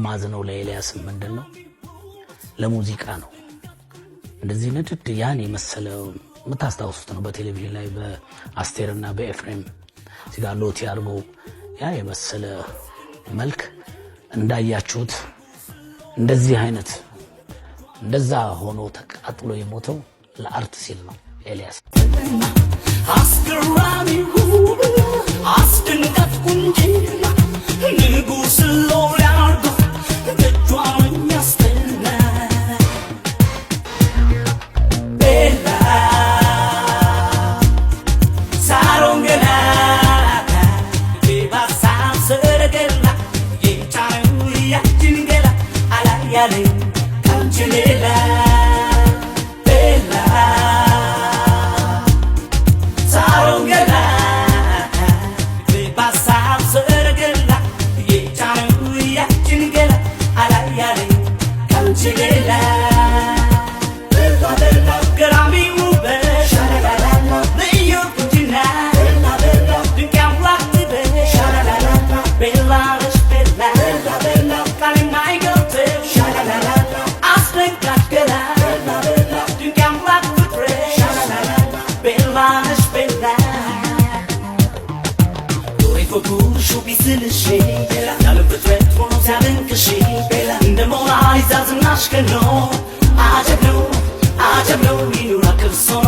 ማዝነው ለኤልያስ ምንድነው ለሙዚቃ ነው እንደዚህ ነጥጥ ያን የመሰለው መታስታውሱት ነው በቴሌቪዥን ላይ በአስቴርና በኤፍሬም ሲጋሎት ያርጎ ያ የመሰለ መልክ እንዳያችሁት እንደዚህ አይነት እንደዛ ሆኖ ተቃጥሎ የሞተው ለአርት ሲል ነው ኤልያስ አስገራሚው አስደንጋጭ ቁንጅና ንጉስ ሎሪያርዶ ደጇን ያስተና ቤላ ሳሮንገላ ቤባሳ ሰረገላ የቻዩ ያጅንገላ አላያሌ ካንችሌላ She Now look the threat for no telling cause she In the moonlight doesn't ask her no I just know you know I could so